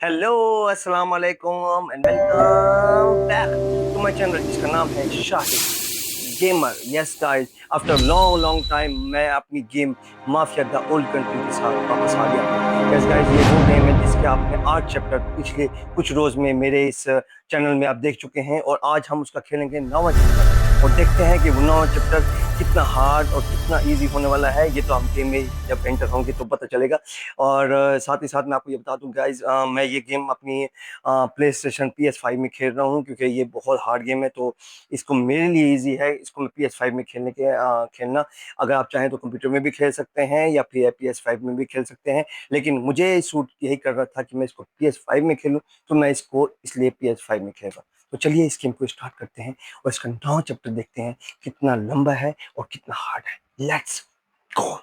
Hello, अस्सलाम वालेकुम and welcome back to my channel जिसका नाम है Shahid gamer. Yes guys, after long long time मैं अपनी game Mafia the Old Country के साथ वापस आ गया हूँ। यस गाइस, ये वो गेम है जिसके आपने 8 चैप्टर पिछले कुछ रोज में मेरे इस चैनल में आप देख चुके हैं और आज हम उसका खेलेंगे 9वां चैप्टर और देखते हैं कि वो 9वां चैप्टर कितना हार्ड और कितना इजी होने वाला है। ये तो हम गेम में जब एंटर होंगे तो पता चलेगा। और साथ ही साथ मैं आपको ये बता दूं गाइज, मैं ये गेम अपनी प्ले स्टेशन PS5 में खेल रहा हूँ क्योंकि ये बहुत हार्ड गेम है। तो इसको मेरे लिए इजी है इसको मैं PS5 में खेलना। अगर आप चाहें तो कंप्यूटर में भी खेल सकते हैं या फिर PS5 में भी खेल सकते हैं, लेकिन मुझे सूट यही कर रहा था कि मैं इसको PS5 में खेलूं, तो मैं इसको इसलिए PS5 में खेल रहा हूँ। तो चलिए इस गेम को स्टार्ट करते हैं और इसका 9 चैप्टर देखते हैं कितना लंबा है और कितना हार्ड है। Let's go.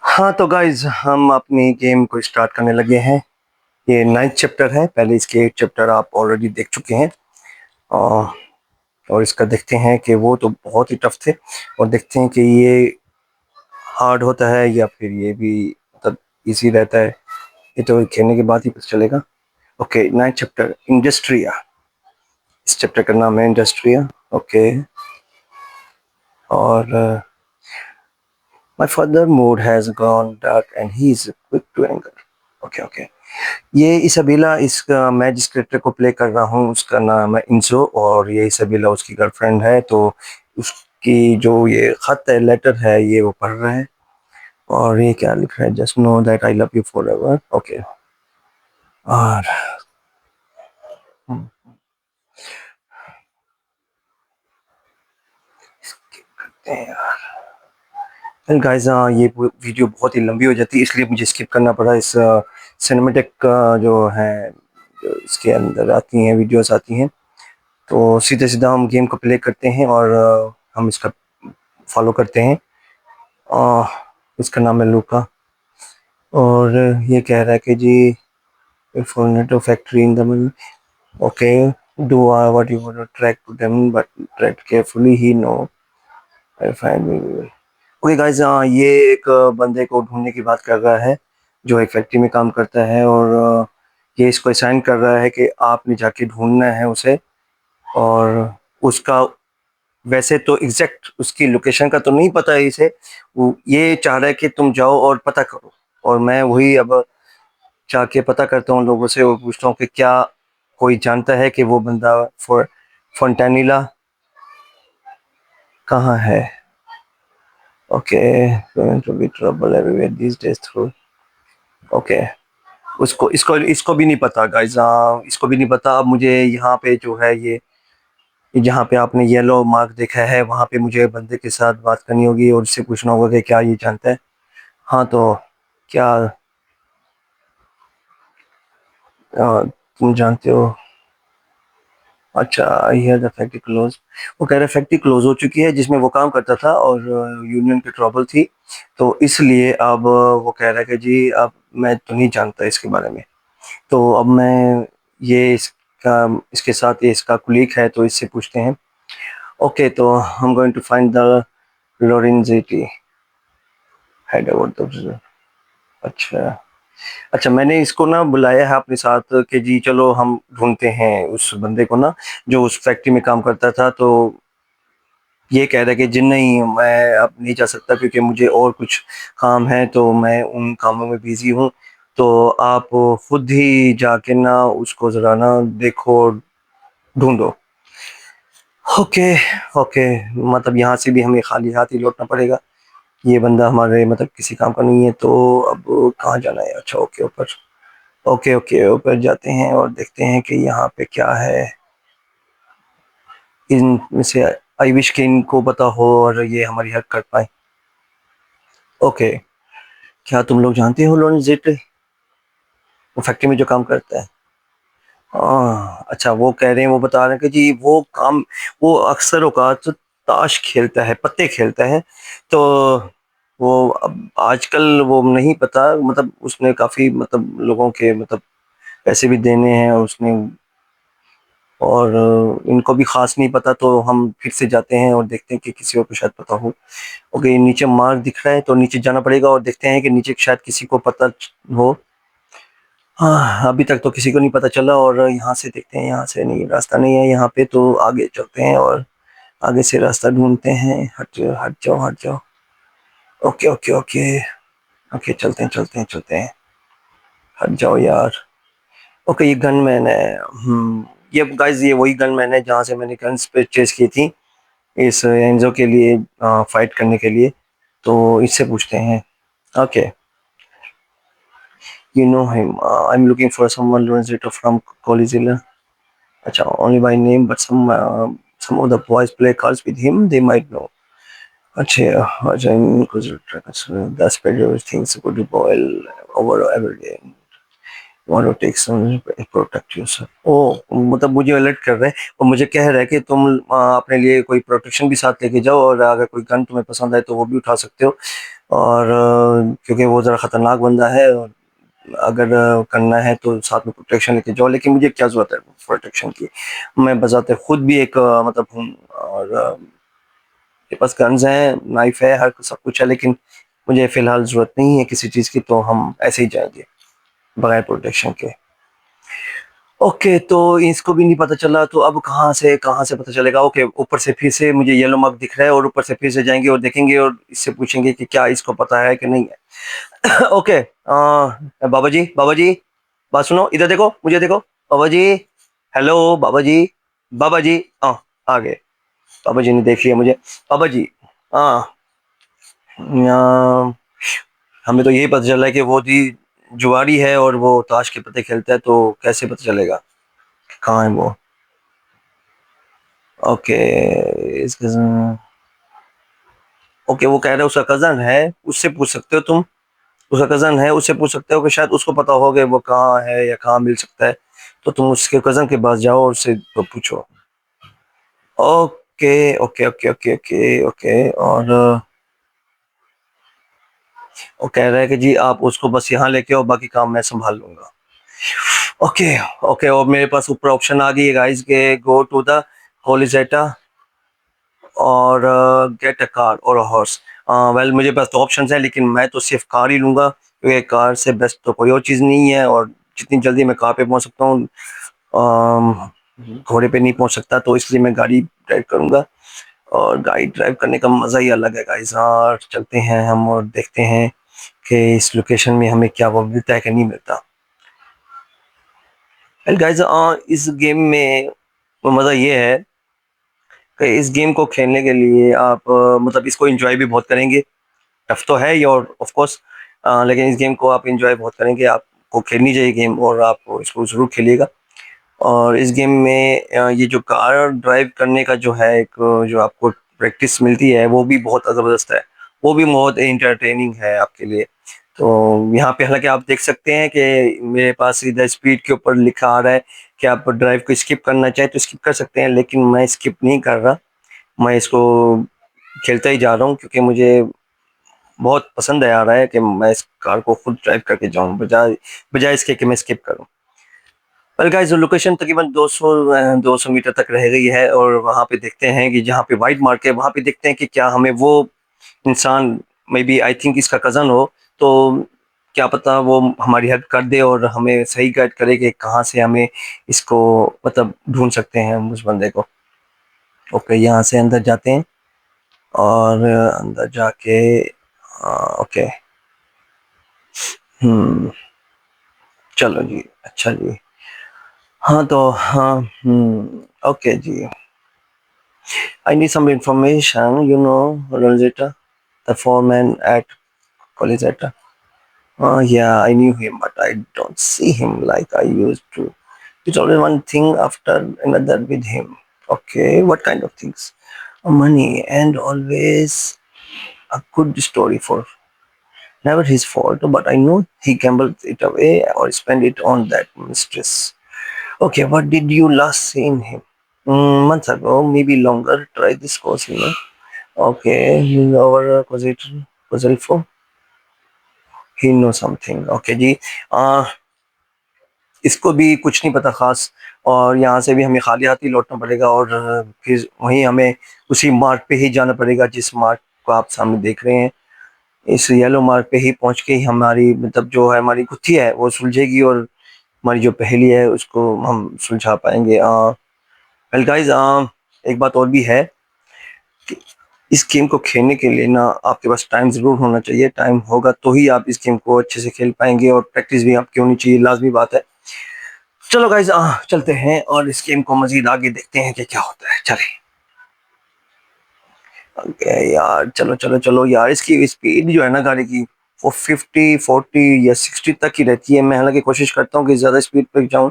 हाँ तो गाइज, हम अपनी गेम को स्टार्ट करने लगे हैं। ये 9th चैप्टर है। पहले इसके 8 चैप्टर आप ऑलरेडी देख चुके हैं और इसका देखते हैं कि वो तो बहुत ही टफ थे और देखते हैं कि ये हार्ड होता है या फिर ये भी मतलब इजी रहता है। ये तो खेलने के बाद ही पता चलेगा। Okay, 9th chapter Industria. इस चैप्टर का नाम है इंडस्ट्रिया। ओके। और my father mood has gone dark and he is quick to anger. Okay okay. ये इसabella, इसका मैं जिस कैरेक्टर को प्ले कर रहा हूँ उसका नाम है इंजो और ये इसabella उसकी गर्लफ्रेंड है। तो उसकी जो ये खत है, लेटर है, ये वो पढ़ रहा है और ये क्या लिख रहा है, just know that I love you for ever. Okay. और गाइस, ये वीडियो बहुत ही लंबी हो जाती है इसलिए मुझे स्किप करना पड़ा। इस सिनेमेटिक जो है, जो इसके अंदर आती हैं वीडियोस आती हैं, तो सीधे सीधा हम गेम को प्ले करते हैं और हम इसका फॉलो करते हैं। अ, इसका नाम है लूका और ये कह रहा है कि जी फॉरनेटो factory in the okay do what you want to track to them but track carefully he know I find me. Okay guys, ये एक बंदे को ढूंढने की बात कर रहा है जो एक फैक्ट्री में काम करता है और ये इसको असाइन कर रहा है कि आपने जाके ढूंढना है उसे। और उसका वैसे तो एग्जैक्ट उसकी लोकेशन का तो नहीं पता है इसे, वो ये चाह रहा है कि तुम जाओ और पता करो। और मैं वही अब जाके पता करता हूँ लोगों से और पूछता हूँ कि क्या कोई जानता है कि वो बंदा फोंटेनिला कहाँ है। Okay, going to be trouble everywhere these days through. Okay, उसको इसको इसको भी नहीं पता गाइस, इसको भी नहीं पता। अब मुझे यहाँ पे जो है ये जहाँ पे आपने येलो मार्क देखा है वहाँ पे मुझे बंदे के साथ बात करनी होगी और उससे पूछना होगा कि क्या ये जानता है। हाँ तो क्या तुम जानते हो? अच्छा, हियर द फैक्ट्री क्लोज। वो कह रहा है फैक्ट्री क्लोज हो चुकी है जिसमें वो काम करता था और यूनियन की ट्रबल थी, तो इसलिए अब वो कह रहा है कि जी अब मैं तो नहीं जानता इसके बारे में। तो अब मैं ये इसका इसके साथ ये इसका कुलीग है तो इससे पूछते हैं। ओके, तो I am going to find the Lorenzetti head over. अच्छा अच्छा, मैंने इसको ना बुलाया है अपने साथ कि जी चलो हम ढूंढते हैं उस बंदे को ना जो उस फैक्ट्री में काम करता था। तो ये कह रहा है कि जी नहीं, मैं अब नहीं जा सकता क्योंकि मुझे और कुछ काम है, तो मैं उन कामों में बिजी हूँ। तो आप खुद ही जाके ना उसको जरा ना देखो, ढूंढो। ओके ओके, मतलब यहाँ से भी हमें खाली हाथ ही लौटना पड़ेगा। ये बंदा हमारे मतलब किसी काम का नहीं है, तो अब कहाँ जाना है? अच्छा ओके, ऊपर। ओके ओके, ऊपर जाते हैं और देखते हैं कि यहाँ पे क्या है। इनमें से आई विश कि इनको पता हो और ये हमारी हेल्प कर पाए। ओके, क्या तुम लोग जानते हो लोरेंजेट, वो फैक्ट्री में जो काम करता है? अच्छा, वो कह रहे हैं, वो बता रहे हैं कि जी वो काम, वो अक्सर औकात ताश खेलता है, पत्ते खेलता है। तो वो अब आजकल वो नहीं पता, मतलब उसने काफ़ी मतलब लोगों के मतलब पैसे भी देने हैं और उसने और इनको भी ख़ास नहीं पता, तो हम फिर से जाते हैं और देखते हैं कि किसी और को शायद पता हो। ओके, नीचे मार्ग दिख रहा है तो नीचे जाना पड़ेगा और देखते हैं कि नीचे शायद किसी को पता हो। हाँ, अभी तक तो किसी को नहीं पता चला, और यहाँ से देखते हैं, यहाँ से नहीं, रास्ता नहीं है यहाँ पे, तो आगे चलते हैं और आगे से रास्ता ढूंढते हैं। हट जाओ हट जाओ हट जाओ। ओके ओके ओके ओके, चलते हैं चलते हैं चलते हैं। हट जाओ यार। ओके, ये गनमैन है। ये गाइस, ये वही गनमैन है जहाँ से मैंने गन्स परचेज की थी इस एंजो के लिए, फाइट करने के लिए। तो इससे पूछते हैं। Okay, you know him, I am looking for someone Lorenzetto from Colizilla. अच्छा, only by name, but some of the boys play cards with him. They might know. अच्छा, अच्छा, कुछ the spreader things go to boil over every day. Want to take some protect yourself. ओ, मतलब मुझे alert कर रहे हैं और मुझे कह रहा है कि तुम अपने लिए कोई प्रोटेक्शन भी साथ लेके जाओ, और अगर कोई गन तुम्हें पसंद आए तो वो भी उठा सकते हो। और क्योंकि वो ज़रा ख़तरनाक बंदा है, और अगर करना है तो साथ में प्रोटेक्शन लेके जाओ। लेकिन मुझे क्या ज़रूरत है प्रोटेक्शन की, मैं बज़ाते खुद भी एक मतलब हूँ, और मेरे पास गन्स हैं, नाइफ है, हर सब कुछ है, लेकिन मुझे फ़िलहाल ज़रूरत नहीं है किसी चीज़ की, तो हम ऐसे ही जाएँगे बगैर प्रोटेक्शन के। ओके, तो इसको भी नहीं पता चला, तो अब कहाँ से पता चलेगा? ओके, ऊपर से फिर से मुझे येलो मग दिख रहा है, और ऊपर से फिर से जाएँगे और देखेंगे और इससे पूछेंगे कि क्या इसको पता है कि नहीं है। ओके, बाबा जी, बात सुनो, इधर देखो, मुझे देखो। बाबा जी, हेलो बाबा जी, बाबा जी, आ गए। बाबा जी ने देख लिया मुझे। बाबा जी, हाँ, हमें तो यही पता चला है कि वो जी जुआरी है और वो ताश के पत्ते खेलता है, तो कैसे पता चलेगा कि कहाँ है वो? ओके, इसके ओके, वो कह रहा है उसका कज़न है, उससे पूछ सकते हो तुम। उसका कज़न है, उससे पूछ सकते हो कि शायद उसको पता हो कि वो कहाँ है या कहाँ मिल सकता है। तो तुम उसके कज़न के पास जाओ और उससे तो पूछो। Okay okay okay okay okay okay, और वो कह रहा है कि जी आप उसको बस यहाँ लेके आओ, बाकी काम मैं संभाल लूंगा। ओके ओके, और मेरे पास ऊपर ऑप्शन आ गई है गाइस के गो टू द होलिजेटा और गेट अ कार और अ हॉर्स। वेल, मुझे पास तो ऑप्शंस हैं, लेकिन मैं तो सिर्फ कार ही लूँगा, क्योंकि कार से बेस्ट तो कोई और चीज़ नहीं है, और जितनी जल्दी मैं कार पे पहुँच सकता हूँ, घोड़े पे नहीं पहुँच सकता, तो इसलिए मैं गाड़ी ड्राइव करूँगा। और गाड़ी ड्राइव करने का मज़ा ही अलग है गाइस। हाँ, चलते हैं हम और देखते हैं कि इस लोकेशन में हमें क्या वो मिलता है कि नहीं मिलता। वेल गाइस, इस गेम में मज़ा ये है कि इस गेम को खेलने के लिए आप मतलब इसको एंजॉय भी बहुत करेंगे। टफ तो है ये, और ऑफ कोर्स, लेकिन इस गेम को आप एंजॉय बहुत करेंगे। आपको खेलनी चाहिए गेम, और आप इसको ज़रूर खेलिएगा। और इस गेम में ये जो कार ड्राइव करने का जो है एक जो आपको प्रैक्टिस मिलती है, वो भी बहुत ज़बरदस्त है। वो भी बहुत एंटरटेनिंग है आपके लिए। तो यहाँ पे हालांकि आप देख सकते हैं कि मेरे पास इधर स्पीड के ऊपर लिखा आ रहा है कि आप ड्राइव को स्किप करना चाहें तो स्किप कर सकते हैं, लेकिन मैं स्किप नहीं कर रहा। मैं इसको खेलता ही जा रहा हूँ, क्योंकि मुझे बहुत पसंद आ रहा है कि मैं इस कार को खुद ड्राइव करके जाऊँ, बजाय बजाय इसके कि मैं स्किप करूँ। वेल गाइस, लोकेशन तकरीबन 200 मीटर तक रह गई है, और वहाँ पे देखते हैं कि जहाँ पे वाइट मार्क है वहाँ पे देखते हैं कि क्या हमें वो इंसान, मे बी आई थिंक इसका कज़न हो, तो क्या पता वो हमारी हेल्प कर दे और हमें सही गाइड करे कि कहाँ से हमें इसको मतलब ढूंढ सकते हैं हम उस बंदे को। ओके, यहाँ से अंदर जाते हैं, और अंदर जाके ओके, हम्म, चलो जी, अच्छा जी। हाँ तो हाँ, ओके जी। I need some information, Rosetta, the foreman at Colizetta. Yeah, I knew him, but I don't see him like I used to. It's always one thing after another with him. Okay, what kind of things? Money, and always a good story for. Never his fault, but I know he gambled it away or spent it on that mistress. Okay, what did you last see in him? Months ago, maybe longer. Try this course. Okay, he's our Cosel for. He knows something. Okay जी, इसको भी कुछ नहीं पता ख़ास, और यहाँ से भी हमें खाली हाथ ही लौटना पड़ेगा, और फिर वहीं हमें उसी मार्ग पे ही जाना पड़ेगा जिस मार्ग को आप सामने देख रहे हैं। इस येलो मार्ग पे ही पहुँच के ही हमारी मतलब जो है हमारी गुत्थी है वो सुलझेगी, और हमारी जो पहेली है उसको हम सुलझा पाएँगे। वेल गाइस, एक बात और भी है कि इस गेम को खेलने के लिए ना आपके पास टाइम ज़रूर होना चाहिए। टाइम होगा तो ही आप इस गेम को अच्छे से खेल पाएँगे, और प्रैक्टिस भी आपकी होनी चाहिए, लाज़मी बात है। चलो गाइस, चलते हैं और इस गेम को मज़ीद आगे देखते हैं कि क्या होता है। चलें। ओके यार, चलो, चलो, चलो यार, इसकी स्पीड जो है ना गाड़ी की, वो 50, 40 या 60 तक ही रहती है। मैं हालाँकि कोशिश करता हूँ कि ज़्यादा स्पीड पे जाऊँ,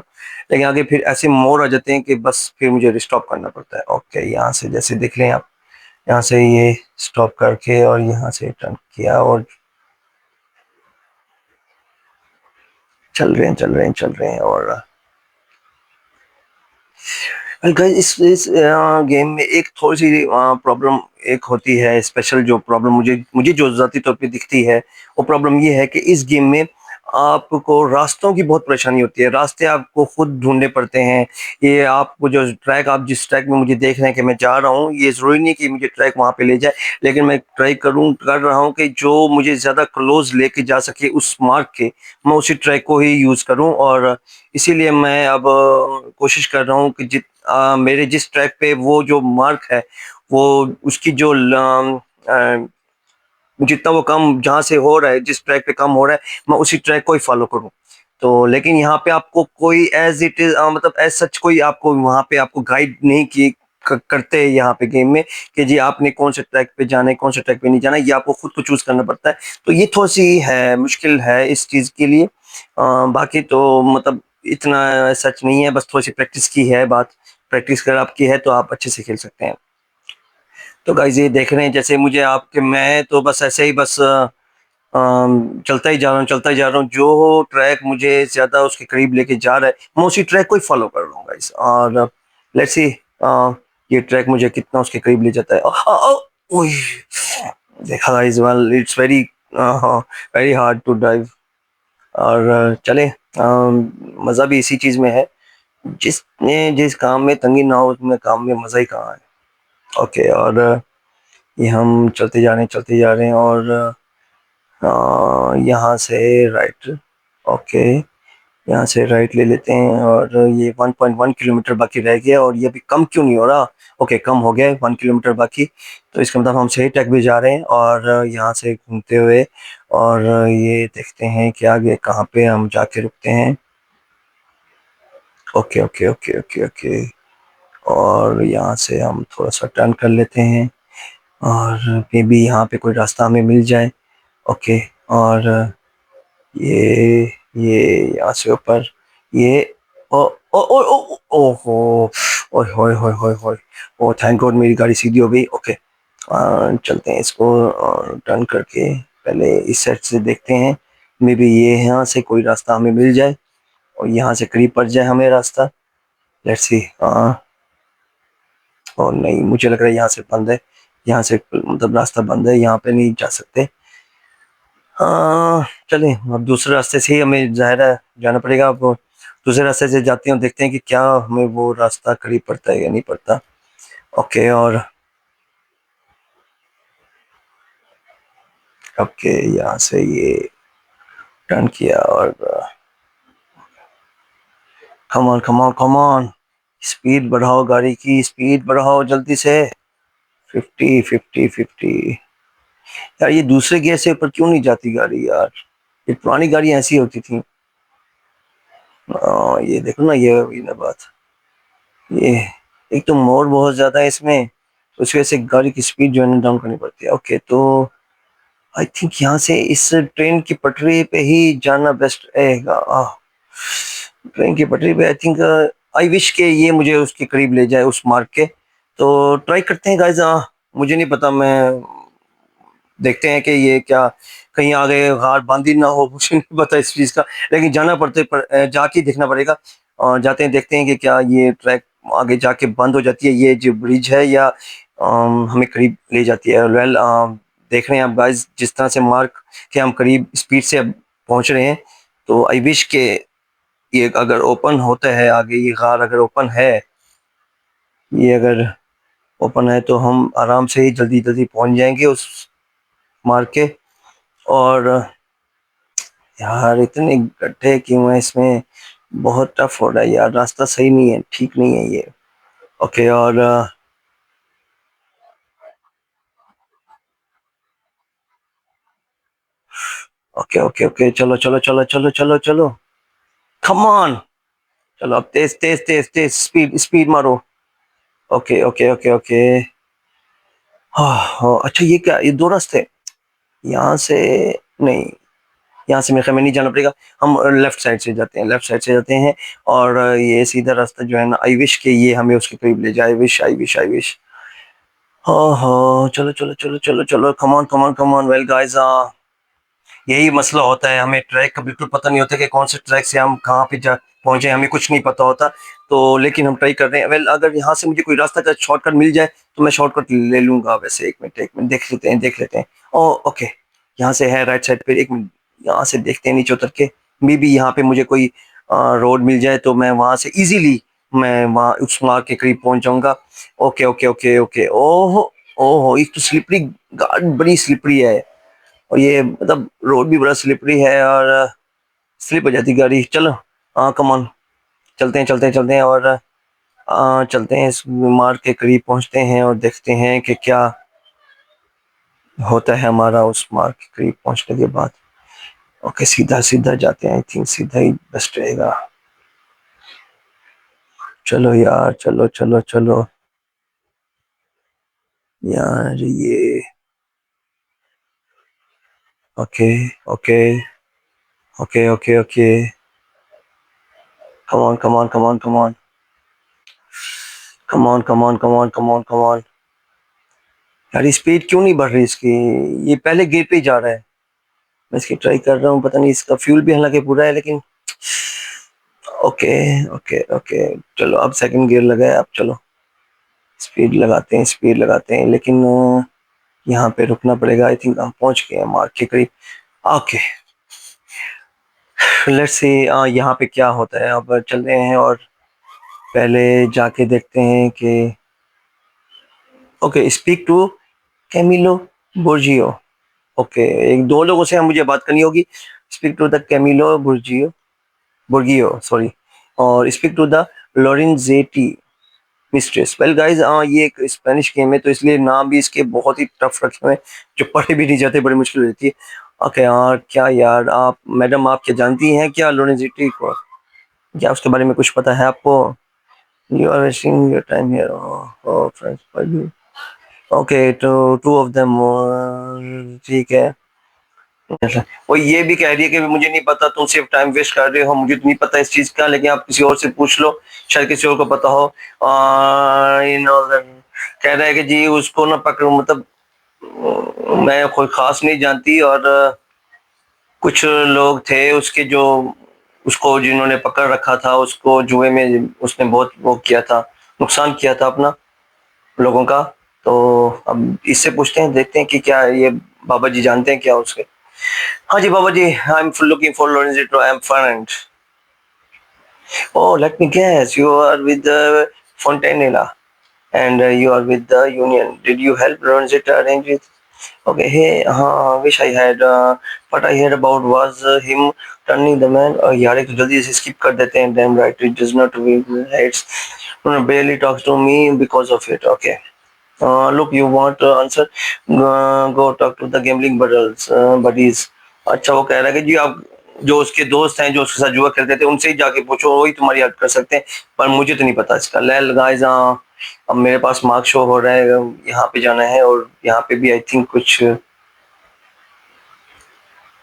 लेकिन आगे फिर ऐसे मोड़ आ जाते हैं कि बस फिर मुझे स्टॉप करना पड़ता है। ओके, यहाँ से जैसे देख लें आप, यहाँ से ये स्टॉप करके और यहाँ से टर्न किया, और चल रहे हैं, चल रहे हैं, चल रहे हैं। और गाइस, इस गेम में एक थोड़ी-सी प्रॉब्लम एक होती है, स्पेशल जो प्रॉब्लम मुझे मुझे जो ज़ाती तौर पे दिखती है, वो प्रॉब्लम ये है कि इस गेम में आपको रास्तों की बहुत परेशानी होती है। रास्ते आपको खुद ढूँढने पड़ते हैं। ये आपको जो ट्रैक आप जिस ट्रैक में मुझे देख रहे हैं कि मैं जा रहा हूँ, ये ज़रूरी नहीं कि मुझे ट्रैक वहाँ पे ले जाए, लेकिन मैं ट्राई कर रहा हूँ कि जो मुझे ज़्यादा क्लोज़ लेके जा सके उस मार्ग के, मैं उसी ट्रैक को ही यूज़ करूँ। और इसीलिए मैं अब कोशिश कर रहा हूँ कि मेरे जिस ट्रैक पे वो जो मार्क है, वो उसकी जो जितना वो कम जहाँ से हो रहा है, जिस ट्रैक पे कम हो रहा है, मैं उसी ट्रैक को ही फॉलो करूँ। तो लेकिन यहाँ पे आपको कोई एज इट इज मतलब एज सच कोई आपको वहाँ पे आपको गाइड नहीं की करते हैं यहाँ पे गेम में, कि जी आपने कौन से ट्रैक पे जाना है, कौन से ट्रैक पे नहीं जाना है, ये आपको खुद को चूज करना पड़ता है। तो ये थोड़ी सी है, मुश्किल है इस चीज़ के लिए। बाकी तो मतलब इतना सच नहीं है, बस थोड़ी सी प्रैक्टिस की है बात। प्रैक्टिस अगर आपकी है तो आप अच्छे से खेल सकते हैं। तो गाइज ये देख रहे हैं जैसे मुझे आपके, मैं तो बस ऐसे ही बस चलता ही जा रहा हूँ, चलता ही जा रहा हूँ। जो ट्रैक मुझे ज़्यादा उसके करीब लेके जा रहा है, मैं उसी ट्रैक को ही फॉलो कर रहा हूँ गाइस। और लेट्स सी ये ट्रैक मुझे कितना उसके करीब ले जाता है। ओह, देखा guys, well it's very very hard to drive. और चलें, मज़ा भी इसी चीज़ में है, जिसने जिस काम में तंगी ना हो उसमें काम में मज़ा ही कहाँ है। ओके, और ये हम चलते जा रहे हैं, और यहाँ से राइट। ओके, यहाँ से राइट ले लेते हैं, और ये 1.1 किलोमीटर बाकी रह गया, और ये अभी कम क्यों नहीं हो रहा? ओके, कम हो गया है, 1 किलोमीटर बाकी। तो इसका मतलब हम सही ट्रैक पे जा रहे हैं, और यहाँ से घूमते हुए, और ये देखते हैं कि आगे कहाँ पे हम जाके रुकते हैं। Okay, okay, okay, okay, okay, और यहाँ से हम थोड़ा सा टर्न कर लेते हैं, और मे बी यहाँ पे कोई रास्ता हमें मिल जाए। ओके, और ये यहाँ से ऊपर, ये ओ ओ ओ ओ ओहो, ओए होए होए होए होए, ओ थैंक गॉड मेरी गाड़ी सीधी हो गई। ओके, चलते हैं इसको टर्न करके, पहले इस साइड से देखते हैं, मे बी ये यहाँ से कोई रास्ता हमें मिल जाए, और यहाँ से करीब पड़ जाए हमें रास्ता। Let's see. और नहीं, मुझे लग रहा है यहाँ से बंद है, यहाँ से मतलब रास्ता बंद है, यहाँ पे नहीं जा सकते। चलें, अब दूसरे रास्ते से ही हमें ज़ाहिर है जाना पड़ेगा। अब दूसरे रास्ते से जाते हैं और देखते हैं कि क्या हमें वो रास्ता करीब पड़ता है या नहीं पड़ता। ओके, और ओके, यहाँ से ये टर्न किया, और कम on, come on, come on, speed बढ़ाओ, गाड़ी की स्पीड बढ़ाओ जल्दी से। 50, 50, 50। यार ये दूसरे गियर से ऊपर क्यों नहीं जाती गाड़ी यार? ये पुरानी गाड़ी ऐसी होती थी। ये देखो ना, ये ना बात, ये एक तो मोड़ बहुत ज्यादा है इसमें, तो उस वजह से गाड़ी की स्पीड जो है ना डाउन करनी पड़ती है। ओके, तो आई थिंक यहाँ से इस ट्रेन की पटरी पे ही जाना बेस्ट रहेगा। ट्रेन की पटरी पे आई थिंक, आई विश के ये मुझे उसके करीब ले जाए उस मार्ग के। तो ट्राई करते हैं गाइस। मुझे नहीं पता, मैं देखते हैं कि ये क्या कहीं आगे हार बांधी ना हो, मुझे नहीं पता इस चीज़ का, लेकिन जाना पड़ते पर जाके ही देखना पड़ेगा। और जाते हैं देखते हैं कि क्या ये ट्रैक आगे जाके बंद हो जाती है, ये जो ब्रिज है, या हमें करीब ले जाती है। वेल, देख रहे हैं आप गाइस, जिस तरह से मार्क के हम करीब स्पीड से अब पहुंच रहे हैं, तो आई विश के ये अगर ओपन होता है आगे, ये गार अगर ओपन है, ये अगर ओपन है तो हम आराम से ही जल्दी जल्दी पहुंच जाएंगे उस मार्ग के। और यार इतने गड्ढे क्यों है इसमें, बहुत टफ हो रहा है यार, रास्ता सही नहीं है, ठीक नहीं है ये। ओके। और ओके ओके ओके, चलो चलो चलो चलो चलो चलो, कम ऑन। चलो अब तेज तेज तेज तेज स्पीड स्पीड मारो। Okay okay okay okay. हाँ हाँ, अच्छा ये क्या, ये दो रास्ते, यहाँ से नहीं, यहाँ से मेरे ख्याल में नहीं जाना पड़ेगा। हम लेफ्ट साइड से जाते हैं, लेफ्ट साइड से जाते हैं। और ये सीधा रास्ता जो है ना, आई विश के ये हमें उसके करीब ले जाए, I wish I wish I wish. हाँ हाँ, चलो चलो चलो चलो चलो, कम on come on come on. Well guys, यही मसला होता है, हमें ट्रैक का बिल्कुल पता नहीं होता कि कौन से ट्रैक से हम कहाँ पे जा पहुंचे, हमें कुछ नहीं पता होता। तो लेकिन हम ट्राई कर रहे हैं। वेल अगर यहाँ से मुझे कोई रास्ता का शॉर्टकट मिल जाए तो मैं शॉर्टकट ले लूंगा। वैसे एक मिनट देख लेते हैं, देख लेते हैं। ओ ओके, यहाँ से है राइट साइड पे, एक मिनट यहाँ से देखते हैं नीचे उतर के। मे बी यहाँ पे मुझे कोई रोड मिल जाए तो मैं वहां से इजीली मैं वहाँ उस मार्ग के करीब पहुंच जाऊंगा। Okay okay okay okay. ओहो ओहो, एक तो स्लिपरी, गार्ड बड़ी स्लिपरी है। और ये मतलब रोड भी बड़ा स्लिपरी है, और स्लिप हो जाती गाड़ी। चलो हाँ, कम ऑन, चलते हैं चलते हैं चलते हैं। और चलते हैं, इस मार्ग के करीब पहुंचते हैं और देखते हैं कि क्या होता है हमारा उस मार्ग के करीब पहुंचने के बाद। ओके, सीधा सीधा जाते हैं, आई थिंक सीधा ही बेस्ट रहेगा। चलो यार, चलो चलो चलो यार, ये okay okay okay okay okay, come on come on come on come on come on come on come on come on come on. यार स्पीड क्यों नहीं बढ़ रही इसकी, ये पहले गियर पे ही जा रहा है। मैं इसकी ट्राई कर रहा हूँ, पता नहीं, इसका फ्यूल भी हालांकि पूरा है लेकिन। ओके ओके ओके, चलो अब सेकंड गियर लगा है, अब चलो स्पीड लगाते हैं, स्पीड लगाते हैं। लेकिन यहाँ पे रुकना पड़ेगा, आई थिंक हम पहुंच गए हैं मार्क के करीब। ओके, लेट्स सी यहाँ पे क्या होता है। अब चलते हैं और पहले जाके देखते हैं कि okay, speak to Camillo Borgio. Okay, एक दो लोगों से हम मुझे बात करनी होगी। Speak to the Camillo Borgio, Borgio sorry, और speak to the Lorenzetti mistress. Well guys, ये एक स्पेनिश गेम है तो इसलिए नाम भी इसके बहुत ही टफ रखे हुए हैं, जो पढ़े भी नहीं जाते, बड़ी मुश्किल हो जाती है। ओके यार, क्या यार, आप मैडम आप क्या जानती हैं क्या लोरेंजेटी को, क्या उसके बारे में कुछ पता है आपको? You are wasting your time here, oh friends. Okay, तो टू ऑफ देम, ठीक है। वो ये भी कह रही है कि मुझे नहीं पता, तुम सिर्फ टाइम वेस्ट कर रहे हो, मुझे तो नहीं पता इस चीज का, लेकिन आप किसी और से पूछ लो, शायद किसी और को पता हो। कह रहा है कि जी उसको ना पकड़, मतलब मैं कोई खास नहीं जानती, और कुछ लोग थे उसके जो उसको जिन्होंने पकड़ रखा था, उसको जुए में उसने बहुत वो किया था, नुकसान किया था अपना, लोगों का। तो अब इससे पूछते हैं, देखते हैं कि क्या ये बाबा जी जानते हैं क्या उसके। हाँ जी बाबा जी, I am looking for Lorenzo, I am fine. Oh, let me guess, you are with the Fontanella, and you are with the Union. Did you help Lorenzo arrange it? Okay, hey, wish I had. What I heard about was him turning the man. यार एक तो जल्दी से skip कर देते हैं, damn right, it does not hates. Barely talks to me because of it. Okay. Look, you want answer? Go talk to the gambling buddies. अच्छा, वो कह रहा है कि जी आप जो उसके दोस्त हैं जो उसके साथ जुआ खेलते थे उनसे ही जाके पूछो, वही तुम्हारी हेल्प कर सकते हैं, पर मुझे तो नहीं पता इसका। लेल गाइस, अब मेरे पास मार्क शो हो रहा है, यहाँ पे जाना है, और यहाँ पे भी आई थिंक कुछ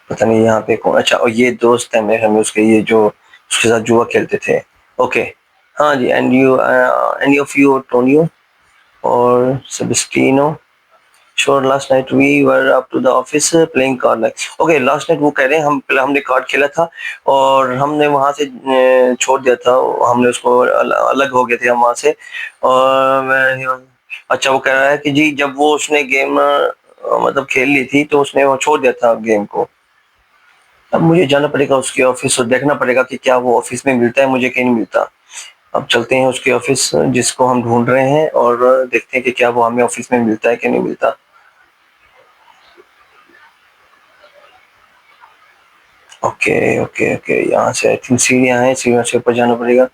पता नहीं यहाँ पे कौन। अच्छा, और ये दोस्त है मेरे, हमें उसके, ये जो उसके साथ जुआ खेलते थे। ओके, हाँ जी। And you, any of you, Tonio और Sebastiano? Sure, last night we were up to the office playing card like. Okay, last night वो कह रहे हैं हम पहले हमने कार्ड खेला था और हमने वहाँ से छोड़ दिया था, हमने उसको अलग हो गए थे हम वहाँ से। और अच्छा, वो कह रहा है कि जी जब वो उसने गेम मतलब खेल ली थी तो उसने वो छोड़ दिया था गेम को। अब मुझे जाना पड़ेगा उसके ऑफिस और देखना पड़ेगा कि क्या वो ऑफिस में मिलता है मुझे कि नहीं मिलता। अब चलते हैं उसके ऑफिस जिसको हम ढूंढ रहे हैं और देखते हैं कि क्या वो हमें ऑफिस में मिलता है कि नहीं मिलता। ओके ओके ओके, यहाँ से आई थिंक सीढ़ियाँ हैं, सीढ़ियों से ऊपर जाना पड़ेगा।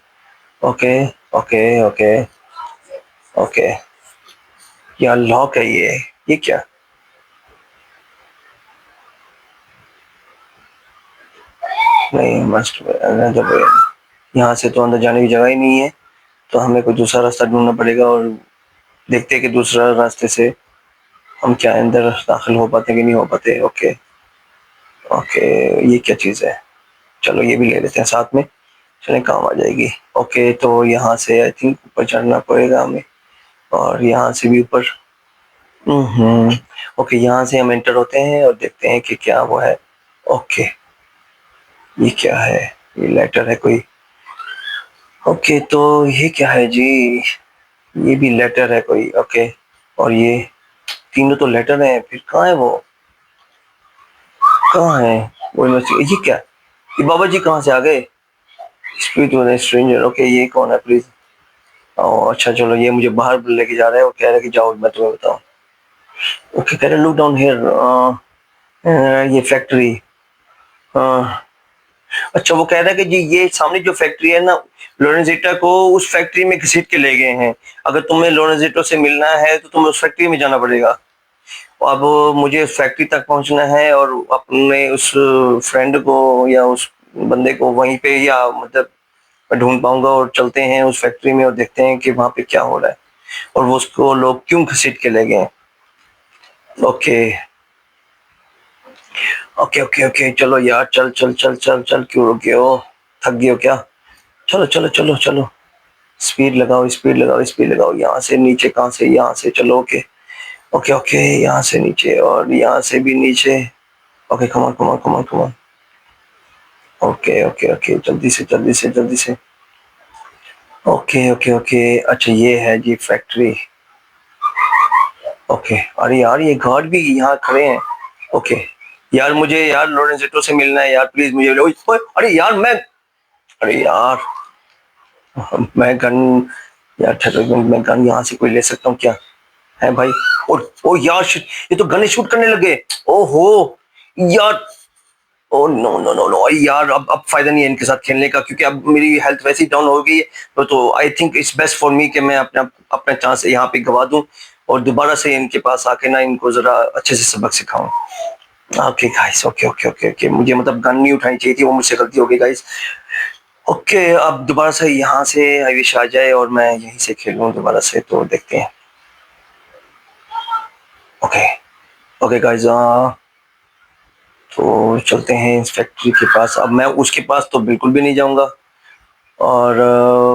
Okay okay okay okay. यार लॉक है ये क्या? नहीं मस्ट, यहाँ से तो अंदर जाने की जगह ही नहीं है, तो हमें कोई दूसरा रास्ता ढूंढना पड़ेगा और देखते हैं कि दूसरा रास्ते से हम क्या अंदर दाखिल हो पाते कि नहीं हो पाते। ओके ओके, ये क्या चीज़ है? चलो ये भी ले लेते हैं साथ में, चलें काम आ जाएगी। ओके तो यहाँ से आई थिंक ऊपर चढ़ना पड़ेगा हमें, और यहाँ से भी ऊपर। ओके यहाँ से हम एंटर होते हैं और देखते हैं कि क्या वो है। ओके ये क्या है? ये लेटर है कोई? ओके तो ये क्या है जी? ये भी लेटर है कोई। ओके, और ये तीनों तो लेटर हैं, फिर कहाँ है वो? कहाँ है वो यूनिवर्सिटी? ये क्या? ये बाबा जी कहाँ से आ गए? Speak to stranger. ओके ये कौन है प्लीज? ओह अच्छा चलो, ये मुझे बाहर लेके जा रहा है और कह रहा है कि जाओ मैं तुम्हें बताऊं। ओके कह रहे लुक डाउन हियर, ये फैक्ट्री। अच्छा वो कह रहा है कि जी ये सामने जो फैक्ट्री है ना, लोरेंजेटा को उस फैक्ट्री में घसीट के ले गए हैं। अगर तुम्हें लोरेंजेटो से मिलना है तो तुम्हें उस फैक्ट्री में जाना पड़ेगा। अब मुझे उस फैक्ट्री तक पहुंचना है और अपने उस फ्रेंड को या उस बंदे को वहीं पे, या मतलब मैं ढूंढ पाऊंगा, और चलते हैं उस फैक्ट्री में और देखते हैं कि वहां पे क्या हो रहा है और वो उसको लोग क्यों घसीट के ले गए। ओके ओके ओके ओके चलो यार, चल चल चल चल चल, क्यों रुके हो? थक गए हो क्या? चलो चलो चलो चलो, स्पीड लगाओ स्पीड लगाओ स्पीड लगाओ। यहाँ से नीचे कहाँ से? यहाँ से चलो। ओके ओके ओके, यहाँ से नीचे और यहाँ से भी नीचे। ओके कमान कमान कमान कमान। ओके ओके ओके, जल्दी से जल्दी से जल्दी से। ओके ओके ओके, अच्छा ये है जी फैक्ट्री। ओके अरे यार ये गार्ड भी यहाँ खड़े हैं। ओके यार मुझे यार लोरेंजेटो से मिलना है यार, प्लीज मुझे अरे यार मैं, अरे यार मैं गन, यार ठहरो एक मिनट, मैं गन यहाँ से कोई ले सकता हूँ क्या? है भाई? और ओ यार शिट, ये तो गन शूट करने लगे। ओहो यार, oh no no no no यार, अब फायदा नहीं है इनके साथ खेलने का, क्योंकि अब मेरी हेल्थ वैसे ही डाउन हो गई है। तो I think it's best for me कि मैं अपना अपना चांस यहाँ पे गवा दूं और दोबारा से इनके पास आके ना इनको जरा अच्छे से सबक सिखाऊं। Okay guys, okay okay okay okay, मुझे मतलब गन नहीं उठानी चाहिए थी, वो मुझसे गलती हो गई गाइस। ओके अब दोबारा से यहाँ से आयुष आ जाए और मैं यहीं से खेलूं दोबारा से, तो देखते हैं। ओके ओके गाइस, तो चलते हैं इस फैक्ट्री के पास। अब मैं उसके पास तो बिल्कुल भी नहीं जाऊंगा, और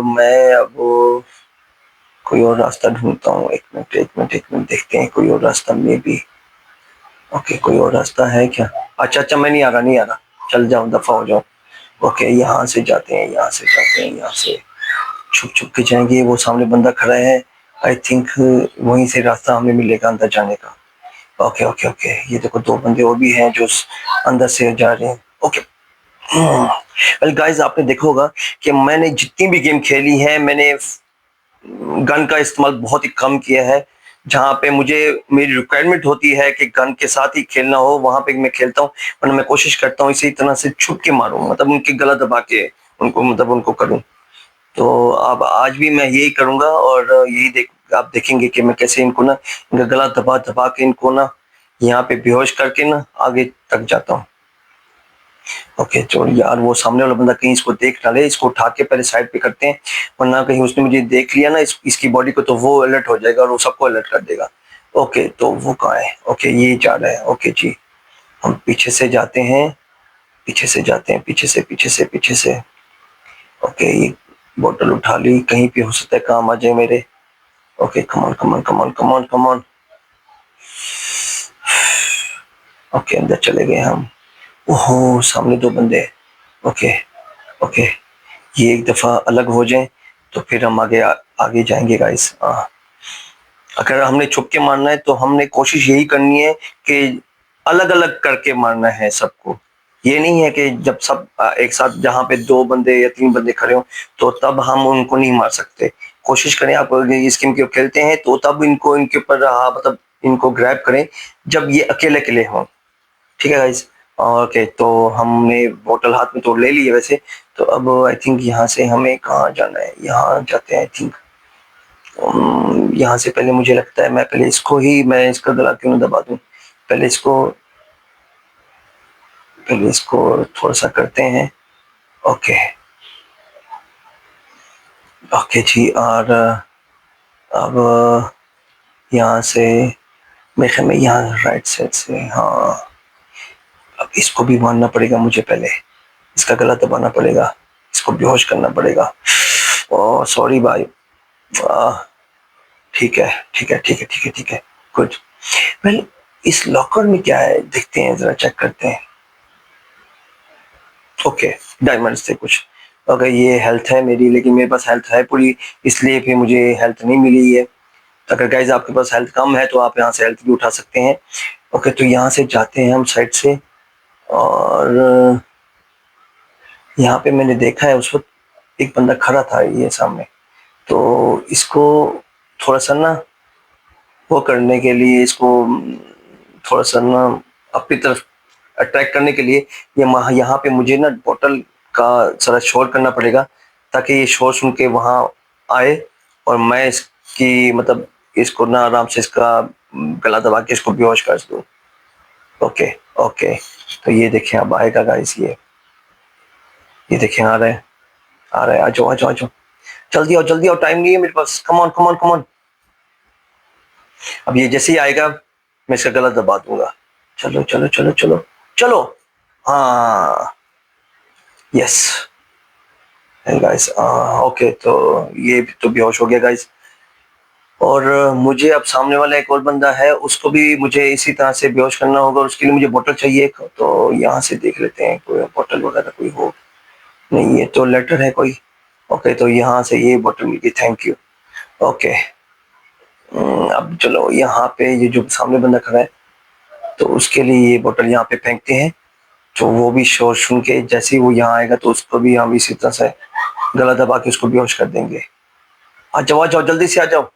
मैं अब कोई और रास्ता ढूंढता हूँ। एक मिनट एक मिनट एक मिनट, देखते हैं कोई और रास्ता में भी। ओके कोई और रास्ता है क्या? अच्छा अच्छा, मैं नहीं आ रहा नहीं आ रहा, चल जाओ दफा हो जाओ। ओके यहाँ से जाते हैं, यहाँ से जाते हैं, यहाँ से छुप छुप के जाएंगे। वो सामने बंदा खड़ा है, आई थिंक वहीं से रास्ता हमें मिलेगा अंदर जाने का। ओके ओके ओके, ये देखो दो बंदे और भी हैं जो अंदर से जा रहे हैं। ओके वेल गाइस, आपने देखा होगा कि मैंने जितनी भी गेम खेली है, मैंने गन का इस्तेमाल बहुत ही कम किया है। जहाँ पे मुझे मेरी रिक्वायरमेंट होती है कि गन के साथ ही खेलना हो, वहां पे मैं खेलता हूँ, वरना मैं कोशिश करता हूँ इसी तरह से छुप के मारूं, मतलब उनकी गला दबा के उनको, मतलब उनको करूं। तो अब आज भी मैं यही करूंगा और यही आप देखेंगे कि मैं कैसे इनको ना, इनका गला दबा दबा के इनको ना यहाँ पे बेहोश करके ना आगे तक जाता हूँ। ओके तो यार वो सामने वाला बंदा कहीं इसको देख ना ले, इसको उठा के पहले साइड पे करते हैं, वरना कहीं उसने मुझे देख लिया ना इसकी बॉडी को, तो वो अलर्ट हो जाएगा और वो सबको अलर्ट कर देगा। ओके तो वो कहाँ है? ओके ये जा रहा है। ओके जी, हम पीछे से जाते हैं, पीछे से जाते हैं, पीछे से पीछे से पीछे से। ओके ये बोतल उठा ली, कहीं पे हो सकता है काम आ जाए मेरे। ओके कमान कमान कमान कमान कमान। ओके अंदर चले गए हम। ओहो सामने दो बंदे हैं। ओके ओके, ये एक दफा अलग हो जाएं तो फिर हम आगे जाएंगे गाइस। अगर हमने छुप के मारना है तो हमने कोशिश यही करनी है कि अलग अलग करके मारना है सबको। ये नहीं है कि जब सब एक साथ जहाँ पे 2 बंदे या 3 बंदे खड़े हों, तो तब हम उनको नहीं मार सकते। कोशिश करें आप इस गेम को खेलते हैं तो तब इनको इनके ऊपर मतलब इनको ग्रैब करें जब ये अकेले-अकेले हों। ठीक है गाइस? ओके, तो हमने बॉटल हाथ में तो ले ली है वैसे, तो अब आई थिंक यहाँ से हमें कहाँ जाना है? यहाँ जाते हैं आई थिंक। यहाँ से पहले मुझे लगता है मैं पहले मैं इसका गला क्यों ना दबा दूँ? पहले इसको थोड़ा-सा करते हैं। ओके, ओके जी। और अब यहाँ से मेरे ख्याल में यहाँ राइट साइड से, हाँ, अब इसको भी मारना पड़ेगा मुझे पहले, इसका गला दबाना पड़ेगा, इसको बेहोश करना पड़ेगा। ओह सॉरी भाई। ठीक है, ठीक है, ठीक है, ठीक है, ठीक है, गुड। वेल, इस लॉकर में क्या है देखते हैं, ज़रा चेक करते हैं। ओके, डायमंड्स थे कुछ। ओके, ये हेल्थ है मेरी, लेकिन मेरे पास हेल्थ है पूरी, इसलिए फिर मुझे हेल्थ नहीं मिली है। अगर गाइस आपके पास हेल्थ कम है तो आप यहाँ से हेल्थ भी उठा सकते हैं। ओके, तो यहाँ से जाते हैं हम साइड से, और यहाँ पे मैंने देखा है उस वक्त एक बंदा खड़ा था ये सामने, तो इसको थोड़ा सा ना वो करने के लिए, इसको थोड़ा सा ना अपनी तरफ अट्रैक्ट करने के लिए, ये यहाँ पे मुझे ना बोतल का सारा शोर करना पड़ेगा, ताकि ये शोर सुन के वहाँ आए और मैं इसकी मतलब इसको ना आराम से इसका गला दबा के इसको बेहोश कर दूँ। ओके, ओके, तो ये देखें अब आएगा गाइस, ये देखें आ रहा है, आ रहा है। आ जाओ, आ जाओ, आ जाओ, जल्दी आओ, जल्दी आओ, टाइम नहीं है मेरे पास। Come on, come on, come on. अब ये जैसे ही आएगा मैं इसका गला दबा दूंगा। चलो, चलो, चलो, चलो, चलो। हाँ, यस गाइस। ओके, तो ये भी तो बेहोश हो गया गाइस। और मुझे अब सामने वाला एक और बंदा है, उसको भी मुझे इसी तरह से बेहोश करना होगा, उसके लिए मुझे बोतल चाहिए एक, तो यहाँ से देख लेते हैं कोई बोतल वगैरह कोई हो। नहीं, ये तो लेटर है कोई। ओके, तो यहाँ से ये बोतल मिल गई, थैंक यू। ओके, अब चलो यहाँ पे ये जो सामने बंदा खड़ा है, तो उसके लिए ये बोतल यहाँ पे फेंकते हैं, तो वो भी शोर सुन के जैसे ही वो यहाँ आएगा तो उसको भी हम इसी तरह से गला दबा के उसको बेहोश कर देंगे। आ जाओ, आ जाओ, जल्दी से आ जाओ।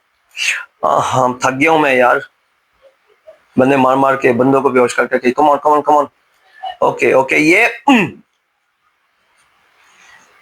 हाँ, थक गया हूँ मैं यार, बंदे मार मार के बंदों को बेहोश करके। कम on, come on, come on. Okay, okay, ये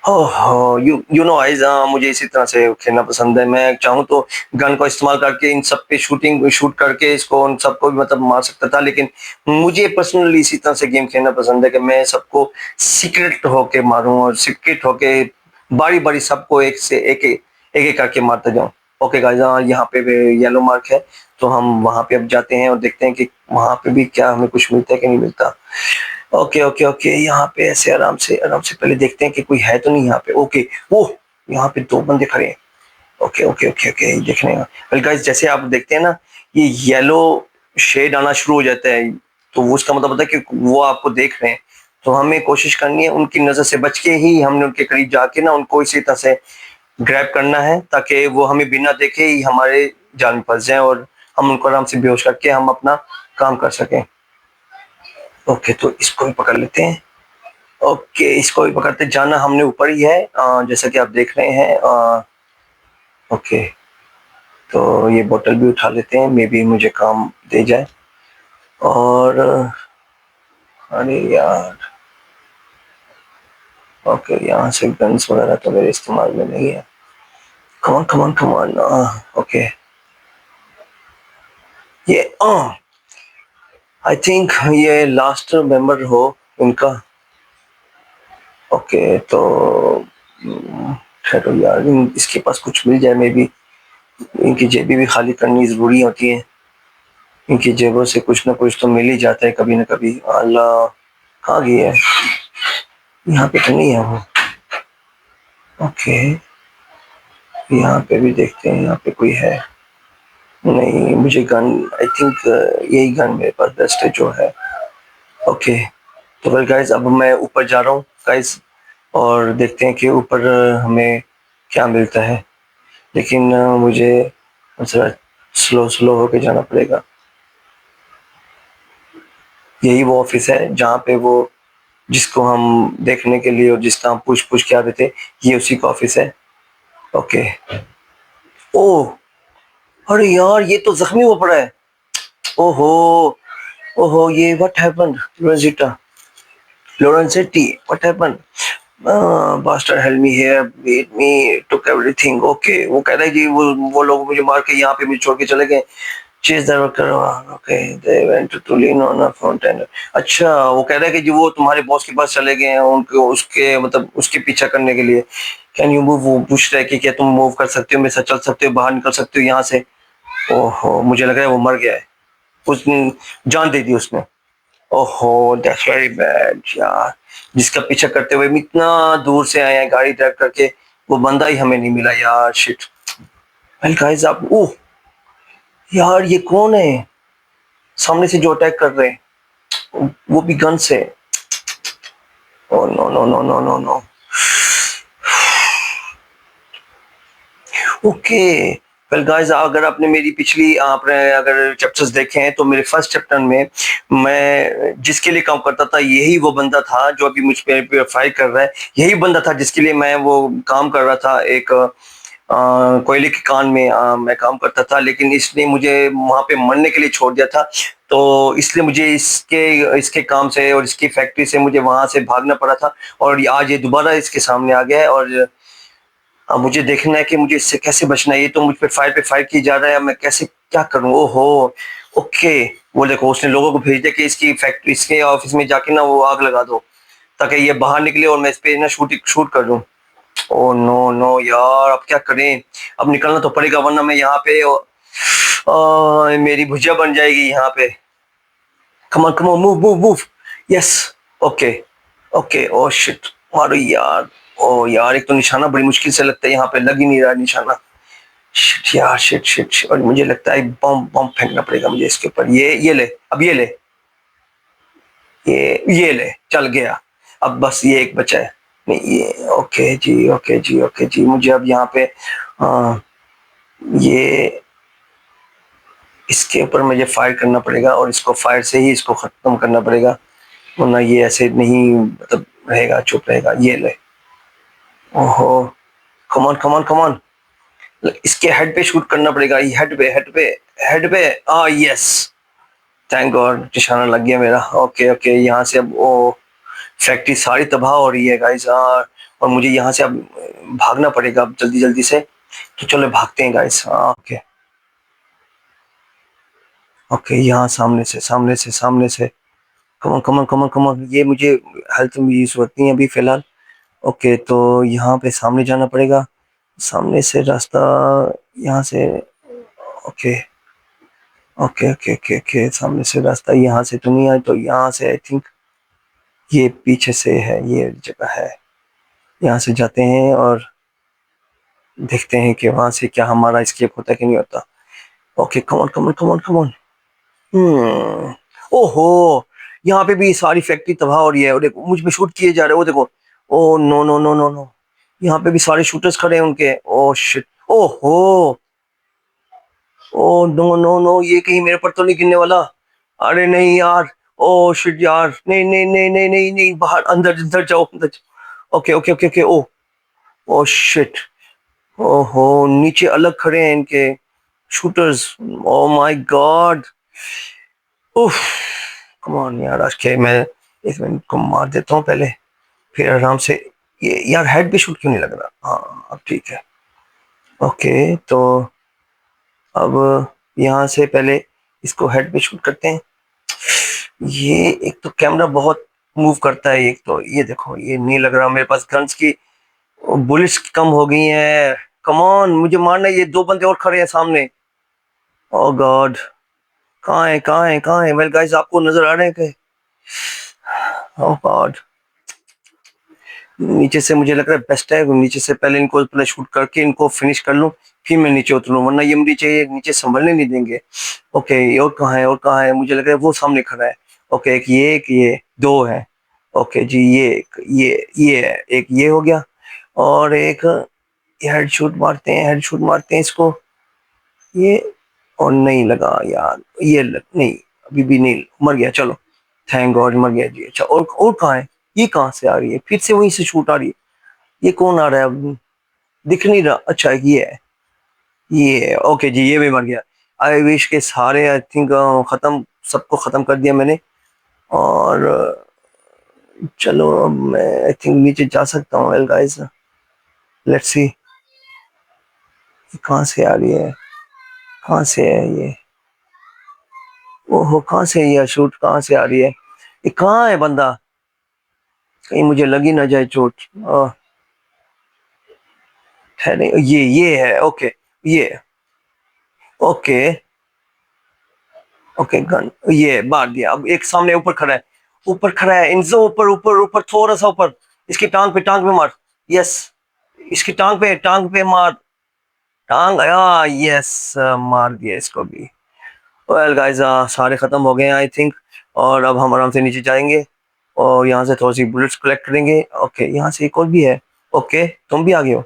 ओह यू नो गाइस, मुझे इसी तरह से खेलना पसंद है। मैं चाहूँ तो गन को इस्तेमाल करके इन सब पे शूट करके इसको उन सबको भी मतलब मार सकता था, लेकिन मुझे पर्सनली इसी तरह से गेम खेलना पसंद है कि मैं सबको सीक्रेट होके मारूं और सीक्रेट होके बारी बारी सबको एक से एक एक एक करके मारता जाऊं। ओके गाइस, यहाँ पे येलो मार्क है, तो हम वहां पे अब जाते हैं और देखते हैं कि वहां पे भी क्या हमें कुछ मिलता है कि नहीं मिलता। ओके, ओके, ओके, यहाँ पे ऐसे आराम से पहले देखते हैं कि कोई है तो नहीं यहाँ पे। ओके, वो यहाँ पे 2 बंदे खड़े हैं। ओके, ओके, ओके, ओके, देखने का। वेल गाइस, जैसे आप देखते हैं ना, ये येलो शेड आना शुरू हो जाता है, तो वो उसका मतलब होता है कि वो आपको देख रहे हैं। तो हमें कोशिश करनी है उनकी नजर से बच के ही हमने उनके करीब जाके ना उनको इसी तरह से ग्रैब करना है, ताकि वो हमें बिना देखे ही हमारे जाल में फंस जाए और हम उनको आराम से बेहोश करके हम अपना काम कर सकें। ओके, तो इसको भी पकड़ लेते हैं। ओके, इसको भी पकड़ते जाना हमने ऊपर ही है, जैसा कि आप देख रहे हैं। ओके, तो ये बोतल भी उठा लेते हैं, मे बी मुझे काम दे जाए। और अरे यार, ओके, यहाँ से गन्स वगैरह तो मेरे इस्तेमाल में नहीं है। कम on, come on, come on. Okay, ये आई थिंक ये लास्ट मेंबर हो उनका। ओके, तो ठहरो यार, इसके पास कुछ मिल जाए, मे बी इनकी जेबी भी खाली करनी जरूरी होती है, इनकी जेबों से कुछ ना कुछ तो मिल ही जाता है कभी ना कभी। अल्लाह, कहाँ गई है? यहाँ पे तो नहीं है वो। ओके, यहाँ पे भी देखते हैं, यहाँ पे कोई है नहीं। मुझे गन आई थिंक यही गन मेरे पास बेस्ट है जो है। ओके, तो फिर गाइस अब मैं ऊपर जा रहा हूँ गाइस, और देखते हैं कि ऊपर हमें क्या मिलता है, लेकिन मुझे थोड़ा स्लो स्लो होके जाना पड़ेगा। यही वो ऑफिस है जहाँ पे वो जिसको हम देखने के लिए और जिसका हम पुश पुश के आते थे, ये उसी का ऑफिस है। ओके। ओह, अरे यार ये तो जख्मी हुआ पड़ा है। ओहो, ओहो, ये what happened Rosita, Lorenzetti, what happened? Bastard held me here, beat me, took everything. Okay, वो कह रहा है कि वो लोग मुझे मार के यहाँ पे मुझे छोड़ के चले गए। Chase the worker, okay, they went to lean on a fountain. अच्छा, वो कह रहा है कि जो वो तुम्हारे बॉस के पास चले गए हैं उनको उसके मतलब उसके पीछा करने के लिए। कैन यू मूव, वो पूछ रहा है कि क्या तुम मूव कर सकते हो, मेरे साथ चल सकते हो, बाहर निकल सकते हो यहाँ से। ओहो, मुझे लग रहा है वो मर गया है, उसने जान दे दी उसने। ओहो, दैट्स वेरी बैड यार। जिसका पीछा करते हुए हम इतना दूर से आए हैं गाड़ी ड्राइव करके, वो बंदा ही हमें नहीं मिला यार, शिट। वेल गाइस, आप ओह यार, ये कौन है सामने से जो अटैक कर रहे हैं, वो भी गन से। Oh no no no no no no. Okay, well guys, अगर आपने मेरी पिछली आपने अगर चैप्टर्स देखे हैं तो मेरे फर्स्ट चैप्टर में मैं जिसके लिए काम करता था यही वो बंदा था जो अभी मुझ पे फायर कर रहा है। यही बंदा था जिसके लिए मैं वो काम कर रहा था। एक कोयले की कान में मैं काम करता था, लेकिन इसने मुझे वहां पे मरने के लिए छोड़ दिया था। तो इसलिए मुझे इसके इसके काम से और इसकी फैक्ट्री से मुझे वहां से भागना पड़ा था। और आज ये दोबारा इसके सामने आ गया है और अब मुझे देखना है कि मुझे इससे कैसे बचना है। ये तो मुझ पे फायर की जा रहा है, मैं कैसे क्या करूं। ओहो, ओके। वो देखो, उसने लोगों को भेज दिया कि इसकी फैक्ट्री इसके ऑफिस में जाके ना वो आग लगा दो ताकि ये बाहर निकले और मैं इस पे ना शूट कर दूं। ओ नो नो यार, अब क्या करें। अब निकलना तो पड़ेगा वरना मैं यहाँ पे मेरी भुजिया बन जाएगी यहाँ पे। कम on come on, move move move. Yes. Okay, okay. Oh shit, मारो यार। ओ यार, एक तो निशाना बड़ी मुश्किल से लगता है, यहाँ पे लग ही नहीं रहा निशाना। शिट यार, शिट शिट शिट। और मुझे लगता है बम बम फेंकना पड़ेगा मुझे इसके ऊपर। ये ले, अब ये ले, ये ले, चल गया। अब बस ये एक बचा है। नहीं ये, ओके जी, ओके जी, ओके जी। मुझे अब यहाँ पे आ, ये इसके ऊपर मुझे फायर करना पड़ेगा और इसको फायर से ही इसको खत्म करना पड़ेगा, वरना ये ऐसे नहीं मतलब रहेगा, चुप रहेगा। ये ले। ओहो, कमान कमान कमान। इसके हेड पे शूट करना पड़ेगा, ये हेड पे हेड पे हेड पे। यस, थैंक गॉड, निशाना लग गया मेरा। ओके ओके, यहाँ से अब ओ फैक्ट्री सारी तबाह हो रही है गाइस। और मुझे यहाँ से अब भागना पड़ेगा अब जल्दी जल्दी से। तो चलो भागते हैं गाइस। ओके ओके, यहाँ सामने से कमन कमन कमन कमन। ये मुझे हेल्थ में ये जरूरत नहीं है अभी फिलहाल। ओके, तो यहाँ पे सामने जाना पड़ेगा, सामने से रास्ता यहाँ से। Okay okay okay okay okay, सामने से रास्ता यहाँ से तो नहीं है, तो यहाँ से आई थिंक ये पीछे से है, ये जगह है। यहाँ से जाते हैं और देखते हैं कि वहां से क्या हमारा एस्केप होता है कि नहीं होता। Okay, come on come on come on come on. ओहो, यहाँ पे भी सारी फैक्ट्री तबाह हो रही है और देखो मुझ पे शूट किए जा रहे हैं, वो देखो। Oh no no no no no, यहाँ पे भी सारे शूटर्स खड़े हैं उनके। ओ शिट, ओहो, ओ नो नो नो, ये कहीं मेरे पर तो नहीं गिरने वाला। अरे नहीं यार। ओ शिट यार, नहीं नहीं नहीं नहीं नहीं नहीं, बाहर, अंदर अंदर जाओ, अंदर जाओ। Okay okay okay okay. Oh oh shit. ओहो, नीचे अलग खड़े हैं इनके शूटर्स। Oh my God. उफ, कम ऑन यार, आज के मैं एक मिनट को मार देता हूँ पहले, फिर आराम से। ये यार हेड पे शूट क्यों नहीं लग रहा। हाँ अब ठीक है। ओके, तो अब यहाँ से पहले इसको हेड पे शूट करते हैं। ये एक तो कैमरा बहुत मूव करता है, एक तो ये देखो, ये नहीं लग रहा मेरे पास गन्स की बुलेट्स कम हो गई हैं। कम ऑन, मुझे मारना है, ये दो बंदे और खड़े हैं सामने। ओ गॉड, कहाँ है कहाँ है कहाँ है। वेल गाइस, आपको नजर आ रहे हैं क्या। ओ गॉड, नीचे से मुझे लग रहा है बेस्ट है, नीचे से पहले इनको पहले शूट करके इनको फिनिश कर लूं, फिर मैं नीचे उतरूं, वरना ये नीचे नीचे संभलने नहीं देंगे। ओके, और कहाँ है और कहाँ है, मुझे लग रहा है वो सामने खड़ा है। ओके, एक ये दो है। ओके जी, ये है, एक ये हो गया और एक हेड शूट मारते हैं इसको। ये, और नहीं लगा यार, नहीं, अभी भी नहीं, मर गया। चलो, थैंक गॉड मर गया जी। अच्छा, और कहाँ है। ये कहाँ से आ रही है? फिर से वहीं से शूट आ रही है। ये कौन आ रहा है अब? दिख नहीं रहा। अच्छा ये है, ये ओके जी, ये भी मर गया। आई विश के सारे आई थिंक खत्म, सबको खत्म कर दिया मैंने। और चलो अब मैं आई थिंक नीचे जा सकता हूँ। वेल गाइस, लेट्स सी कहाँ से आ रही है, कहाँ से है ये? ओहो, कहाँ से है ये शूट, कहाँ से आ रही है? ये कहाँ है बंदा? कहीं मुझे लगी ना जाए चोट। ठहरे, ये है। ओके, ये ओके, ओके गन, ये मार दिया। अब एक सामने ऊपर खड़ा है, ऊपर खड़ा है इनजो, ऊपर ऊपर ऊपर, थोड़ा सा ऊपर। इसकी टांग पे मार। यस, इसकी टांग पे मार। टांग आया, यस, मार दिया इसको भी। वेल गाइस, सारे खत्म हो गए आई थिंक। और अब हम आराम से नीचे जाएंगे और यहाँ से थोड़ी सी बुलेट्स कलेक्ट करेंगे। ओके, यहाँ से एक और भी है। ओके, तुम भी आ गए हो।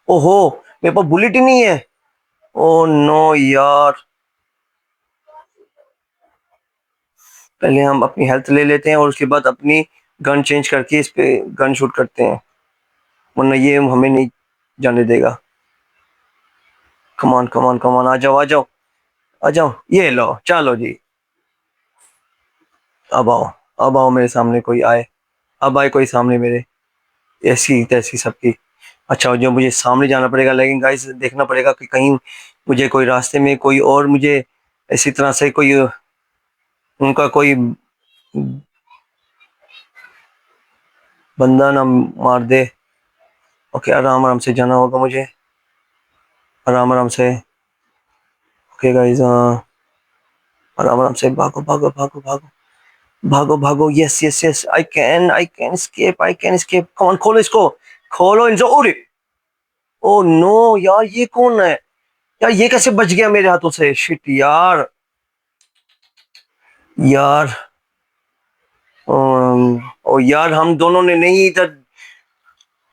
ओहो, मेरे पास बुलेट ही नहीं है। ओ नो यार, पहले हम अपनी हेल्थ ले लेते हैं और उसके बाद अपनी गन चेंज करके इस पे गन शूट करते हैं, वरना ये हमें नहीं जाने देगा। कमान कमान कमान, आ जाओ आ जाओ आ जाओ, ये लो, चलो जी। अब आओ, अब आओ मेरे सामने, कोई आए, अब आए कोई सामने मेरे। ऐसी तैसी सबकी। अच्छा, जो मुझे सामने जाना पड़ेगा, लेकिन गाइस देखना पड़ेगा कि कहीं मुझे कोई रास्ते में कोई और मुझे इसी तरह से कोई उनका कोई बंदा ना मार दे। ओके, आराम आराम से जाना होगा मुझे, आराम आराम से। ओके गाइस, आराम आराम से भागो भागो भागो भागो भागो भागो। Yes yes yes, I can escape, I can escape. Come on, खोलो इसको, खोलो इनसे। ओरे, ओ नो यार, ये कौन है यार? ये कैसे बच गया मेरे हाथों से? शिट यार, यार ओ यार, हम दोनों ने नहीं इधर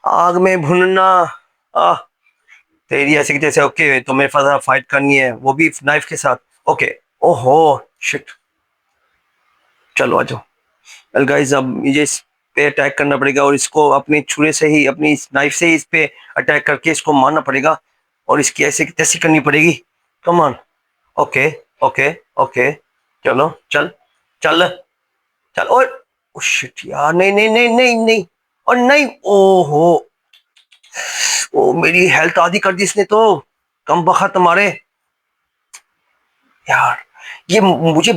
आग में भुनना। आ तेरी ऐसे की तैसे। ओके, तो मेरे पास फाइट करनी है, वो भी नाइफ के साथ। ओके, ओहो शिट, चलो आ जाओ। वेल गाइस, अब मुझे इस पे अटैक करना पड़ेगा और इसको अपने छुरे से ही, अपनी नाइफ से ही इस पे अटैक करके इसको मारना पड़ेगा और इसकी ऐसे की तैसी करनी पड़ेगी। Come on. Okay okay okay, चलो चल चल चल। और शिट यार, नहीं नहीं नहीं नहीं नहीं, और नहीं, ओहो, ओ मेरी हेल्थ आधी कर दी इसने तो। कम बखत मारे यार। ये मुझे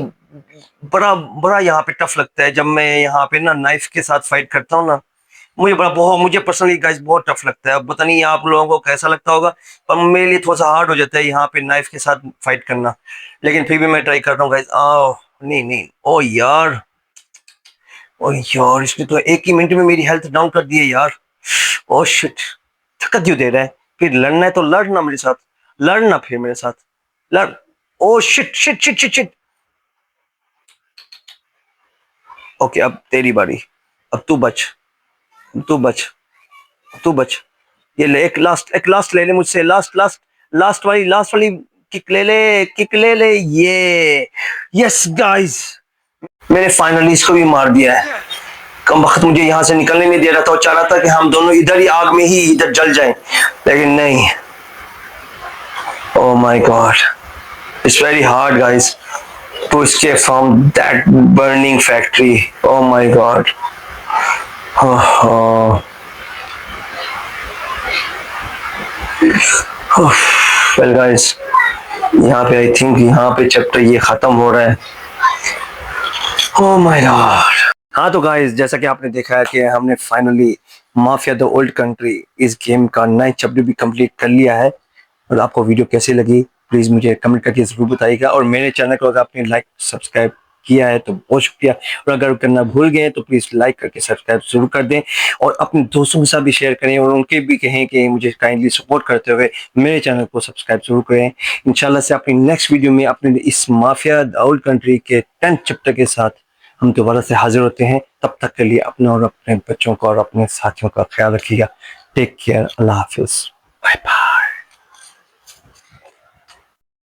बड़ा बड़ा यहाँ पे टफ लगता है जब मैं यहाँ पे ना नाइफ के साथ फाइट करता हूँ ना। मुझे पर्सनली गाइस बहुत टफ लगता है। अब पता नहीं आप लोगों को कैसा लगता होगा, पर मेरे लिए थोड़ा सा हार्ड हो जाता है यहाँ पे नाइफ के साथ फाइट करना। लेकिन फिर भी मैं ट्राई करता हूँ गाइस। आओ, नहीं नहीं, ओ यार, इसने तो एक ही मिनट में मेरी हेल्थ डाउन कर दी है यार। ओ शिट, थकत क्यों दे रहा है? फिर लड़ना है तो लड़ना मेरे साथ, लड़ना फिर मेरे साथ, लड़। Oh shit shit shit shit shit. Okay, अब तेरी बारी। अब तू बच, तू बच, तू बच। ये ले, एक लास्ट ले ले मुझसे, लास्ट लास्ट, लास्ट वाली किक ले ले, किक ले ले। ये यस गाइस, मैंने फाइनली इसको भी मार दिया है। कम वक्त मुझे यहाँ से निकलने नहीं दे रहा था और चाह रहा था कि हम दोनों इधर ही आग में ही इधर जल जाएं, लेकिन नहीं। Oh my God, it's very hard guys to escape from that burning factory. Oh my god. Oh, oh. Well guys, यहाँ पे आई थिंक यहाँ पे चैप्टर ये खत्म हो रहा है। Oh my god. हाँ तो गाइस, जैसा कि आपने देखा है कि हमने finally mafia the Old country इस गेम का नया चैप्टर भी कंप्लीट कर लिया है। और आपको वीडियो कैसी लगी प्लीज़ मुझे कमेंट करके ज़रूर बताइएगा। और मेरे चैनल को अगर आपने लाइक सब्सक्राइब किया है तो बहुत शुक्रिया, और अगर करना भूल गए तो प्लीज़ लाइक करके सब्सक्राइब जरूर कर दें और अपने दोस्तों के साथ भी शेयर करें और उनके भी कहें कि मुझे काइंडली सपोर्ट करते हुए मेरे चैनल को सब्सक्राइब जरूर करें। इंशाल्लाह से अपनी नेक्स्ट वीडियो में अपने इस माफिया द ओल्ड कंट्री के 10th चैप्टर के साथ हम दोबारा से हाजिर होते हैं। तब तक के लिए अपना और अपने बच्चों का और अपने साथियों का ख्याल रखिएगा। टेक केयर, अल्लाह हाफिज़, बाय बाय।